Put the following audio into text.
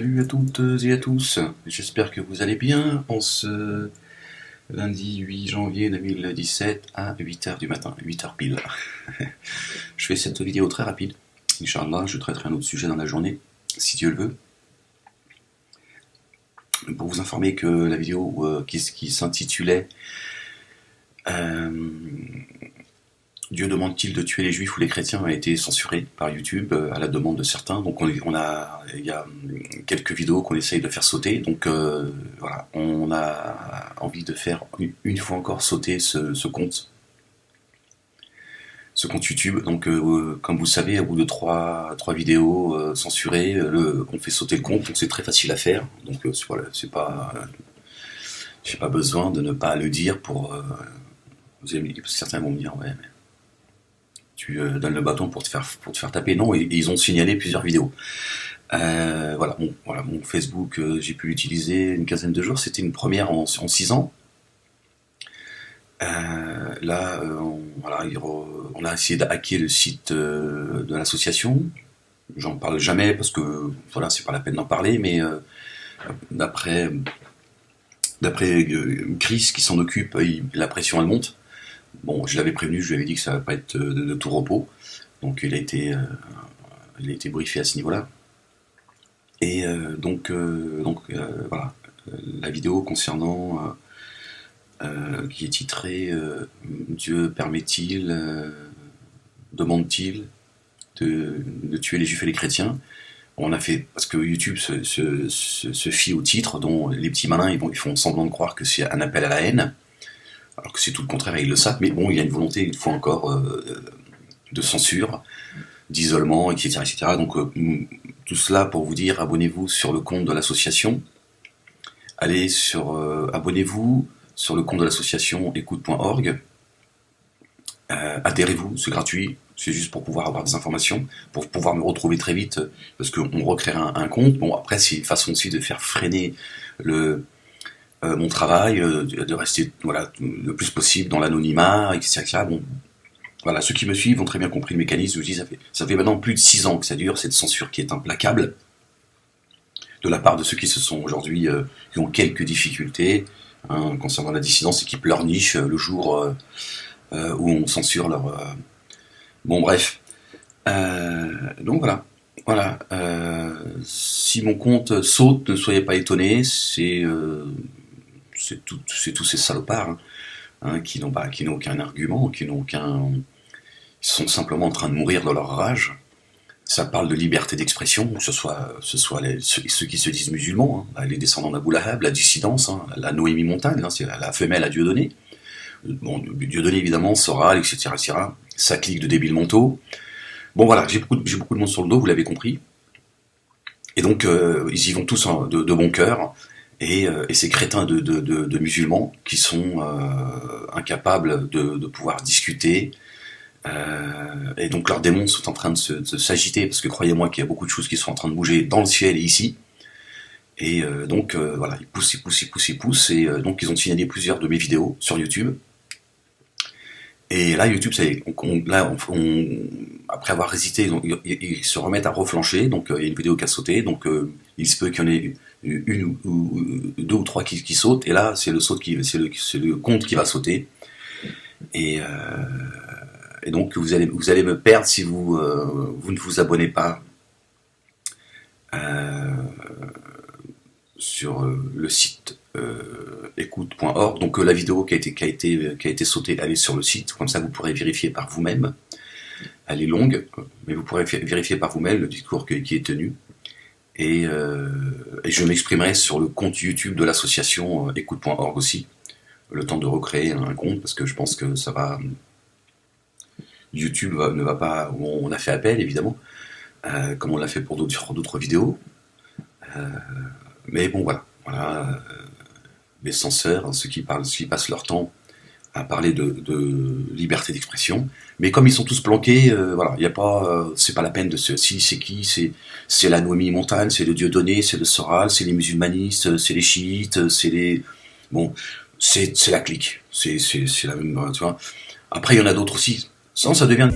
Salut à toutes et à tous, j'espère que vous allez bien en ce lundi 8 janvier 2017 à 8h du matin, 8h pile. Je fais cette vidéo très rapide, Inch'Allah, je traiterai un autre sujet dans la journée, si Dieu le veut. Pour vous informer que la vidéo qui s'intitulait Dieu demande-t-il de tuer les juifs ou les chrétiens a été censurée par YouTube à la demande de certains. Donc il y a quelques vidéos qu'on essaye de faire sauter. Donc voilà, on a envie de faire une fois encore sauter ce compte YouTube. Donc comme vous le savez, au bout de trois vidéos censurées, on fait sauter le compte. Donc c'est très facile à faire. Donc voilà, j'ai pas besoin de ne pas le dire pour. Certains vont me dire ouais mais tu donnes le bâton pour te faire taper. Non, et ils ont signalé plusieurs vidéos. Voilà, mon Facebook, j'ai pu l'utiliser une quinzaine de jours. C'était une première en 6 ans. Là, on a essayé de hacker le site de l'association. J'en parle jamais parce que voilà, c'est pas la peine d'en parler, mais d'après Chris qui s'en occupe, la pression elle monte. Bon, je l'avais prévenu, je lui avais dit que ça ne va pas être de tout repos. Donc il a été briefé à ce niveau-là. Et voilà, la vidéo concernant qui est titrée Dieu permet-il, demande-t-il de tuer les juifs et les chrétiens. On a fait, parce que YouTube se fie au titre, dont les petits malins ils font semblant de croire que c'est un appel à la haine. Alors que c'est tout le contraire, ils le savent, mais bon, il y a une volonté, une fois encore, de censure, d'isolement, etc. Donc, tout cela pour vous dire, abonnez-vous sur le compte de l'association. Allez abonnez-vous sur le compte de l'association écoute.org. Adhérez-vous, c'est gratuit, c'est juste pour pouvoir avoir des informations, pour pouvoir me retrouver très vite, parce qu'on recréera un compte. Bon, après, c'est une façon aussi de faire freiner mon travail, de rester le plus possible dans l'anonymat, etc. Bon, voilà, ceux qui me suivent ont très bien compris le mécanisme. Je dis, ça fait maintenant plus de 6 ans que ça dure, cette censure qui est implacable, de la part de ceux qui se sont aujourd'hui, qui ont quelques difficultés concernant la dissidence et qui pleurnichent le jour où on censure leur... Bon, bref. Donc voilà. Si mon compte saute, ne soyez pas étonnés, c'est tous ces salopards qui n'ont aucun argument, ils sont simplement en train de mourir dans leur rage. Ça parle de liberté d'expression, que ce soit ceux qui se disent musulmans, les descendants d'Abou Lahab, la dissidence, la Noémie Montagne, c'est la femelle à Dieudonné. Bon, Dieudonné évidemment, Soral, etc. Ça clique de débiles mentaux. Bon voilà, j'ai beaucoup de monde sur le dos, vous l'avez compris. Et donc ils y vont tous de bon cœur. Et ces crétins de musulmans qui sont incapables de pouvoir discuter. Et donc leurs démons sont en train de s'agiter, parce que croyez-moi qu'il y a beaucoup de choses qui sont en train de bouger dans le ciel et ici. Et donc voilà, ils poussent. Et donc ils ont signalé plusieurs de mes vidéos sur YouTube. Et là, YouTube, après avoir hésité, ils se remettent à reflancher. Donc il y a une vidéo qui a sauté. Donc il se peut qu'il y en ait une ou deux ou trois qui sautent. Et là, c'est le compte qui va sauter. Et donc vous allez me perdre si vous ne vous abonnez pas sur le site écoute.org. Donc la vidéo qui a été sautée, elle est sur le site, comme ça vous pourrez vérifier par vous-même. Elle est longue, mais vous pourrez vérifier par vous-même le discours qui est tenu. Et je m'exprimerai sur le compte YouTube de l'association écoute.org aussi, le temps de recréer un compte, parce que je pense que ça va... YouTube ne va pas... On a fait appel, évidemment, comme on l'a fait pour d'autres vidéos. Mais bon, voilà. Les censeurs, ceux qui passent leur temps à parler de liberté d'expression, mais comme ils sont tous planqués, voilà, il y a pas, c'est pas la peine c'est qui, c'est la Noémie Montagne, c'est le Dieudonné, c'est le Soral, c'est les musulmanistes, c'est les chiites, c'est la clique, c'est la même, tu vois. Après il y en a d'autres aussi, ça devient